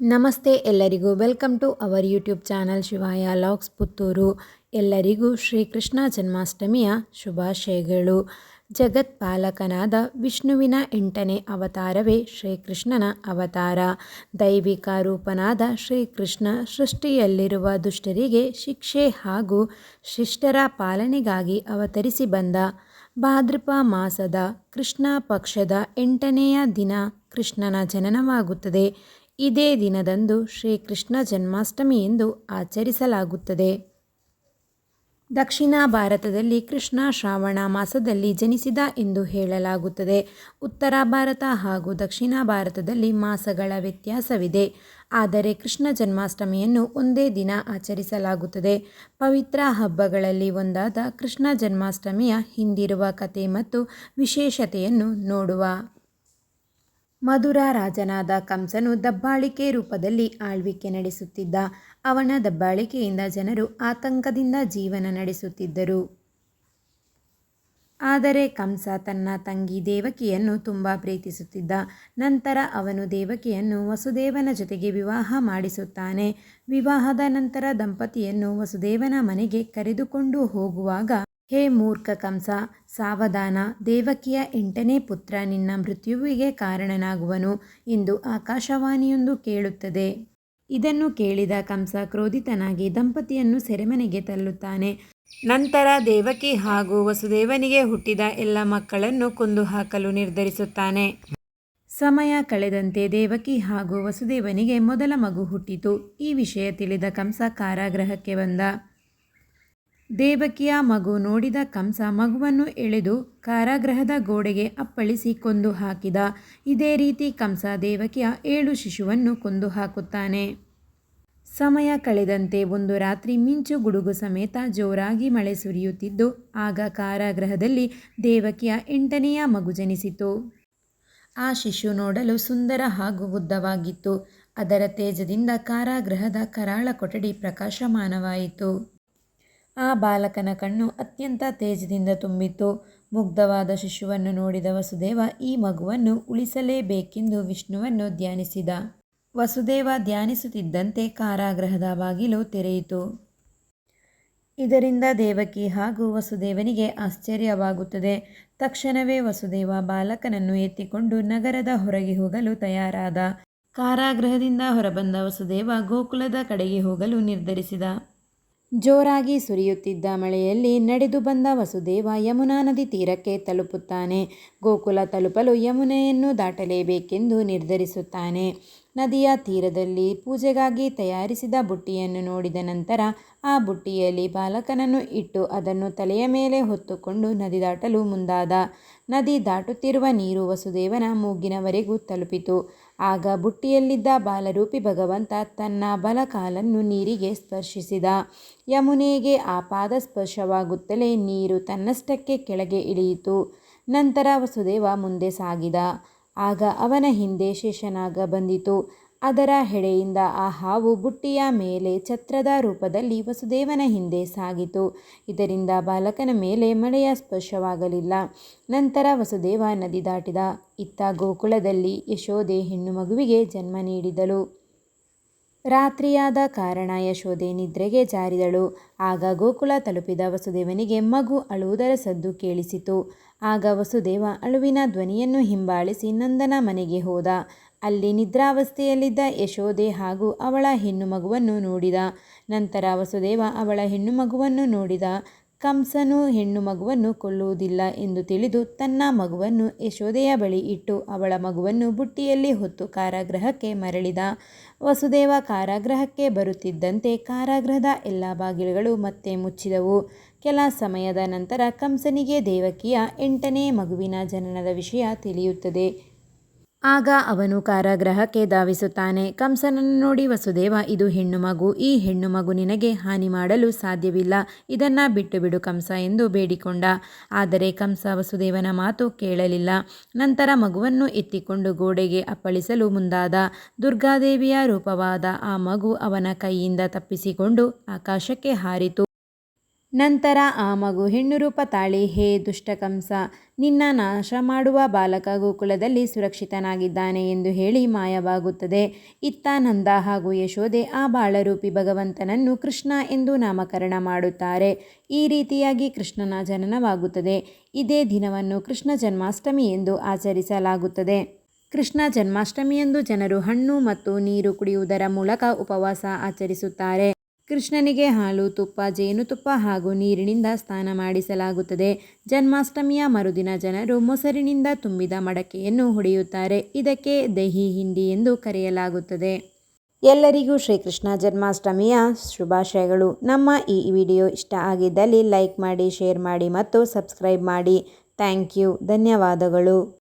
ನಮಸ್ತೆ ಎಲ್ಲರಿಗೂ welcome to our YouTube channel Shivaya logs Puttur. ಎಲ್ಲರಿಗೂ ಶ್ರೀಕೃಷ್ಣ ಜನ್ಮಾಷ್ಟಮಿಯ ಶುಭಾಶಯಗಳು. ಜಗತ್ಪಾಲಕನಾದ ವಿಷ್ಣುವಿನ 8ನೇ ಅವತಾರವೇ ಶ್ರೀಕೃಷ್ಣನ ಅವತಾರ. ದೈವಿಕ ರೂಪನಾದ ಶ್ರೀಕೃಷ್ಣ ಸೃಷ್ಟಿಯಲ್ಲಿರುವ ದುಷ್ಟರಿಗೆ ಶಿಕ್ಷೆ ಹಾಗೂ ಶಿಷ್ಟರ ಪಾಲನೆಗಾಗಿ ಅವತರಿಸಿ ಬಂದ. ಭಾದ್ರಪ ಮಾಸದ ಕೃಷ್ಣ ಪಕ್ಷದ 8ನೆಯ ದಿನ ಕೃಷ್ಣನ ಜನನವಾಗುತ್ತದೆ. ಇದೇ ದಿನದಂದು ಶ್ರೀಕೃಷ್ಣ ಜನ್ಮಾಷ್ಟಮಿ ಎಂದು ಆಚರಿಸಲಾಗುತ್ತದೆ. ದಕ್ಷಿಣ ಭಾರತದಲ್ಲಿ ಕೃಷ್ಣ ಶ್ರಾವಣ ಮಾಸದಲ್ಲಿ ಜನಿಸಿದ ಎಂದು ಹೇಳಲಾಗುತ್ತದೆ. ಉತ್ತರ ಭಾರತ ಹಾಗೂ ದಕ್ಷಿಣ ಭಾರತದಲ್ಲಿ ಮಾಸಗಳ ವ್ಯತ್ಯಾಸವಿದೆ. ಆದರೆ ಕೃಷ್ಣ ಜನ್ಮಾಷ್ಟಮಿಯನ್ನು ಒಂದೇ ದಿನ ಆಚರಿಸಲಾಗುತ್ತದೆ. ಪವಿತ್ರ ಹಬ್ಬಗಳಲ್ಲಿ ಒಂದಾದ ಕೃಷ್ಣ ಜನ್ಮಾಷ್ಟಮಿಯ ಹಿಂದಿರುವ ಕಥೆ ಮತ್ತು ವಿಶೇಷತೆಯನ್ನು ನೋಡುವ. ಮಧುರ ರಾಜನಾದ ಕಂಸನು ದಬ್ಬಾಳಿಕೆ ರೂಪದಲ್ಲಿ ಆಳ್ವಿಕೆ ನಡೆಸುತ್ತಿದ್ದ. ಅವನ ದಬ್ಬಾಳಿಕೆಯಿಂದ ಜನರು ಆತಂಕದಿಂದ ಜೀವನ ನಡೆಸುತ್ತಿದ್ದರು. ಆದರೆ ಕಂಸ ತನ್ನ ತಂಗಿ ದೇವಕಿಯನ್ನು ತುಂಬ ಪ್ರೀತಿಸುತ್ತಿದ್ದ. ನಂತರ ಅವನು ದೇವಕಿಯನ್ನು ವಸುದೇವನ ಜೊತೆಗೆ ವಿವಾಹ ಮಾಡಿಸುತ್ತಾನೆ. ವಿವಾಹದ ನಂತರ ದಂಪತಿಯನ್ನು ವಸುದೇವನ ಮನೆಗೆ ಕರೆದುಕೊಂಡು ಹೋಗುವಾಗ, ಹೇ ಮೂರ್ಖ ಕಂಸ, ಸಾವಧಾನ, ದೇವಕಿಯ 8ನೇ ಪುತ್ರ ನಿನ್ನ ಮೃತ್ಯುವಿಗೆ ಕಾರಣನಾಗುವನು ಎಂದು ಆಕಾಶವಾಣಿಯೊಂದು ಕೇಳುತ್ತದೆ. ಇದನ್ನು ಕೇಳಿದ ಕಂಸ ಕ್ರೋಧಿತನಾಗಿ ದಂಪತಿಯನ್ನು ಸೆರೆಮನೆಗೆ ತಳ್ಳುತ್ತಾನೆ. ನಂತರ ದೇವಕಿ ಹಾಗೂ ವಸುದೇವನಿಗೆ ಹುಟ್ಟಿದ ಎಲ್ಲ ಮಕ್ಕಳನ್ನು ಕೊಂದು ಹಾಕಲು ನಿರ್ಧರಿಸುತ್ತಾನೆ. ಸಮಯ ಕಳೆದಂತೆ ದೇವಕಿ ಹಾಗೂ ವಸುದೇವನಿಗೆ ಮೊದಲ ಮಗು ಹುಟ್ಟಿತು. ಈ ವಿಷಯ ತಿಳಿದ ಕಂಸ ಕಾರಾಗೃಹಕ್ಕೆ ಬಂದ. ದೇವಕಿಯ ಮಗು ನೋಡಿದ ಕಂಸ ಮಗುವನ್ನು ಎಳೆದು ಕಾರಾಗೃಹದ ಗೋಡೆಗೆ ಅಪ್ಪಳಿಸಿ ಕೊಂದು ಹಾಕಿದ. ಇದೇ ರೀತಿ ಕಂಸ ದೇವಕಿಯ 7 ಶಿಶುವನ್ನು ಕೊಂದು ಹಾಕುತ್ತಾನೆ. ಸಮಯ ಕಳೆದಂತೆ ಒಂದು ರಾತ್ರಿ ಮಿಂಚು ಗುಡುಗು ಸಮೇತ ಜೋರಾಗಿ ಮಳೆ ಸುರಿಯುತ್ತಿದ್ದು, ಆಗ ಕಾರಾಗೃಹದಲ್ಲಿ ದೇವಕಿಯ 8ನೆಯ ಮಗು ಜನಿಸಿತು. ಆ ಶಿಶು ನೋಡಲು ಸುಂದರ ಹಾಗೂ ಉದ್ದವಾಗಿತ್ತು. ಅದರ ತೇಜದಿಂದ ಕಾರಾಗೃಹದ ಕರಾಳ ಕೊಠಡಿ ಪ್ರಕಾಶಮಾನವಾಯಿತು. ಆ ಬಾಲಕನ ಕಣ್ಣು ಅತ್ಯಂತ ತೇಜದಿಂದ ತುಂಬಿತ್ತು. ಮುಗ್ಧವಾದ ಶಿಶುವನ್ನು ನೋಡಿದ ವಸುದೇವ ಈ ಮಗುವನ್ನು ಉಳಿಸಲೇಬೇಕೆಂದು ವಿಷ್ಣುವನ್ನು ಧ್ಯಾನಿಸಿದ. ವಸುದೇವ ಧ್ಯಾನಿಸುತ್ತಿದ್ದಂತೆ ಕಾರಾಗೃಹದ ಬಾಗಿಲು ತೆರೆಯಿತು. ಇದರಿಂದ ದೇವಕಿ ಹಾಗೂ ವಸುದೇವನಿಗೆ ಆಶ್ಚರ್ಯವಾಗುತ್ತದೆ. ತಕ್ಷಣವೇ ವಸುದೇವ ಬಾಲಕನನ್ನು ಎತ್ತಿಕೊಂಡು ನಗರದ ಹೊರಗೆ ಹೋಗಲು ತಯಾರಾದ. ಕಾರಾಗೃಹದಿಂದ ಹೊರಬಂದ ವಸುದೇವ ಗೋಕುಲದ ಕಡೆಗೆ ಹೋಗಲು ನಿರ್ಧರಿಸಿದ. ಜೋರಾಗಿ ಸುರಿಯುತ್ತಿದ್ದ ಮಳೆಯಲ್ಲಿ ನಡೆದು ಬಂದ ವಸುದೇವ ಯಮುನಾ ನದಿ ತೀರಕ್ಕೆ ತಲುಪುತ್ತಾನೆ. ಗೋಕುಲ ತಲುಪಲು ಯಮುನೆಯನ್ನು ದಾಟಲೇಬೇಕೆಂದು ನಿರ್ಧರಿಸುತ್ತಾನೆ. ನದಿಯ ತೀರದಲ್ಲಿ ಪೂಜೆಗಾಗಿ ತಯಾರಿಸಿದ ಬುಟ್ಟಿಯನ್ನು ನೋಡಿದ ನಂತರ ಆ ಬುಟ್ಟಿಯಲ್ಲಿ ಬಾಲಕನನ್ನು ಇಟ್ಟು ಅದನ್ನು ತಲೆಯ ಮೇಲೆ ಹೊತ್ತುಕೊಂಡು ನದಿ ದಾಟಲು ಮುಂದಾದ. ನದಿ ದಾಟುತ್ತಿರುವ ನೀರು ವಸುದೇವನ ಮೂಗಿನವರೆಗೂ ತಲುಪಿತು. ಆಗ ಬುಟ್ಟಿಯಲ್ಲಿದ್ದ ಬಾಲರೂಪಿ ಭಗವಂತ ತನ್ನ ಬಲಕಾಲನ್ನು ನೀರಿಗೆ ಸ್ಪರ್ಶಿಸಿದ. ಯಮುನೆಗೆ ಆ ಪಾದ ಸ್ಪರ್ಶವಾಗುತ್ತಲೇ ನೀರು ತನ್ನಷ್ಟಕ್ಕೆ ಕೆಳಗೆ ಇಳಿಯಿತು. ನಂತರ ವಸುದೇವ ಮುಂದೆ ಸಾಗಿದ. ಆಗ ಅವನ ಹಿಂದೆ ಶೇಷನಾಗ ಬಂದಿತು. ಅದರ ಹೆಡೆಯಿಂದ ಆ ಹಾವು ಬುಟ್ಟಿಯ ಮೇಲೆ ಛತ್ರದ ರೂಪದಲ್ಲಿ ವಸುದೇವನ ಹಿಂದೆ ಸಾಗಿತು. ಇದರಿಂದ ಬಾಲಕನ ಮೇಲೆ ಮಳೆಯ ಸ್ಪರ್ಶವಾಗಲಿಲ್ಲ. ನಂತರ ವಸುದೇವ ನದಿ ದಾಟಿದ. ಇತ್ತ ಗೋಕುಲದಲ್ಲಿ ಯಶೋದೆ ಹೆಣ್ಣು ಮಗುವಿಗೆ ಜನ್ಮ ನೀಡಿದಳು. ರಾತ್ರಿಯಾದ ಕಾರಣ ಯಶೋದೆ ನಿದ್ರೆಗೆ ಜಾರಿದಳು. ಆಗ ಗೋಕುಲ ತಲುಪಿದ ವಸುದೇವನಿಗೆ ಮಗು ಅಳುವುದರ ಸದ್ದು ಕೇಳಿಸಿತು. ಆಗ ವಸುದೇವ ಅಳುವಿನ ಧ್ವನಿಯನ್ನು ಹಿಂಬಾಲಿಸಿ ನಂದನ ಮನೆಗೆ ಹೋದ. ಅಲ್ಲಿ ನಿದ್ರಾವಸ್ಥೆಯಲ್ಲಿದ್ದ ಯಶೋದೆ ಹಾಗೂ ಅವಳ ಹೆಣ್ಣು ಮಗುವನ್ನು ನೋಡಿದ. ನಂತರ ವಸುದೇವ ಅವಳ ಹೆಣ್ಣು ಮಗುವನ್ನು ನೋಡಿದ. ಕಂಸನು ಹೆಣ್ಣು ಮಗುವನ್ನು ಕೊಲ್ಲುವುದಿಲ್ಲ ಎಂದು ತಿಳಿದು ತನ್ನ ಮಗುವನ್ನು ಯಶೋದೆಯ ಬಳಿ ಇಟ್ಟು ಅವಳ ಮಗುವನ್ನು ಬುಟ್ಟಿಯಲ್ಲಿ ಹೊತ್ತು ಕಾರಾಗೃಹಕ್ಕೆ ಮರಳಿದ. ವಸುದೇವ ಕಾರಾಗೃಹಕ್ಕೆ ಬರುತ್ತಿದ್ದಂತೆ ಕಾರಾಗೃಹದ ಎಲ್ಲ ಬಾಗಿಲುಗಳು ಮತ್ತೆ ಮುಚ್ಚಿದವು. ಕೆಲ ಸಮಯದ ನಂತರ ಕಂಸನಿಗೆ ದೇವಕಿಯ 8ನೇ ಮಗುವಿನ ಜನನದ ವಿಷಯ ತಿಳಿಯುತ್ತದೆ. ಆಗ ಅವನು ಕಾರಾಗೃಹಕ್ಕೆ ಧಾವಿಸುತ್ತಾನೆ. ಕಂಸನನ್ನು ನೋಡಿ ವಸುದೇವ, ಇದು ಹೆಣ್ಣು ಮಗು, ಈ ಹೆಣ್ಣು ಮಗು ನಿನಗೆ ಹಾನಿ ಮಾಡಲು ಸಾಧ್ಯವಿಲ್ಲ, ಇದನ್ನು ಬಿಟ್ಟು ಬಿಡು ಕಂಸ ಎಂದು ಬೇಡಿಕೊಂಡ. ಆದರೆ ಕಂಸ ವಸುದೇವನ ಮಾತು ಕೇಳಲಿಲ್ಲ. ನಂತರ ಮಗುವನ್ನು ಎತ್ತಿಕೊಂಡು ಗೋಡೆಗೆ ಅಪ್ಪಳಿಸಲು ಮುಂದಾದ. ದುರ್ಗಾದೇವಿಯ ರೂಪವಾದ ಆ ಮಗು ಅವನ ಕೈಯಿಂದ ತಪ್ಪಿಸಿಕೊಂಡು ಆಕಾಶಕ್ಕೆ ಹಾರಿತು. ನಂತರ ಆ ಮಗು ಹೆಣ್ಣು ರೂಪ ತಾಳಿ, ಹೇ ದುಷ್ಟ ಕಂಸ, ನಿನ್ನ ನಾಶ ಮಾಡುವ ಬಾಲಕ ಗೋಕುಲದಲ್ಲಿ ಸುರಕ್ಷಿತನಾಗಿದ್ದಾನೆ ಎಂದು ಹೇಳಿ ಮಾಯವಾಗುತ್ತದೆ. ಇತ್ತ ನಂದ ಹಾಗೂ ಯಶೋದೆ ಆ ಬಾಳರೂಪಿ ಭಗವಂತನನ್ನು ಕೃಷ್ಣ ಎಂದು ನಾಮಕರಣ ಮಾಡುತ್ತಾರೆ. ಈ ರೀತಿಯಾಗಿ ಕೃಷ್ಣನ ಜನನವಾಗುತ್ತದೆ. ಇದೇ ದಿನವನ್ನು ಕೃಷ್ಣ ಜನ್ಮಾಷ್ಟಮಿ ಎಂದು ಆಚರಿಸಲಾಗುತ್ತದೆ. ಕೃಷ್ಣ ಜನ್ಮಾಷ್ಟಮಿಯಂದು ಜನರು ಹಣ್ಣು ಮತ್ತು ನೀರು ಕುಡಿಯುವುದರ ಮೂಲಕ ಉಪವಾಸ ಆಚರಿಸುತ್ತಾರೆ. ಕೃಷ್ಣನಿಗೆ ಹಾಲು, ತುಪ್ಪ, ಜೇನುತುಪ್ಪ ಹಾಗೂ ನೀರಿನಿಂದ ಸ್ನಾನ ಮಾಡಿಸಲಾಗುತ್ತದೆ. ಜನ್ಮಾಷ್ಟಮಿಯ ಮರುದಿನ ಜನರು ಮೊಸರಿನಿಂದ ತುಂಬಿದ ಮಡಕೆಯನ್ನು ಹೊಡೆಯುತ್ತಾರೆ. ಇದಕ್ಕೆ ದಹಿ ಹಿಂಡಿ ಎಂದು ಕರೆಯಲಾಗುತ್ತದೆ. ಎಲ್ಲರಿಗೂ ಶ್ರೀಕೃಷ್ಣ ಜನ್ಮಾಷ್ಟಮಿಯ ಶುಭಾಶಯಗಳು. ನಮ್ಮ ಈ ವಿಡಿಯೋ ಇಷ್ಟ ಆಗಿದ್ದಲ್ಲಿ ಲೈಕ್ ಮಾಡಿ, ಶೇರ್ ಮಾಡಿ ಮತ್ತು ಸಬ್ಸ್ಕ್ರೈಬ್ ಮಾಡಿ. Thank you. ಧನ್ಯವಾದಗಳು.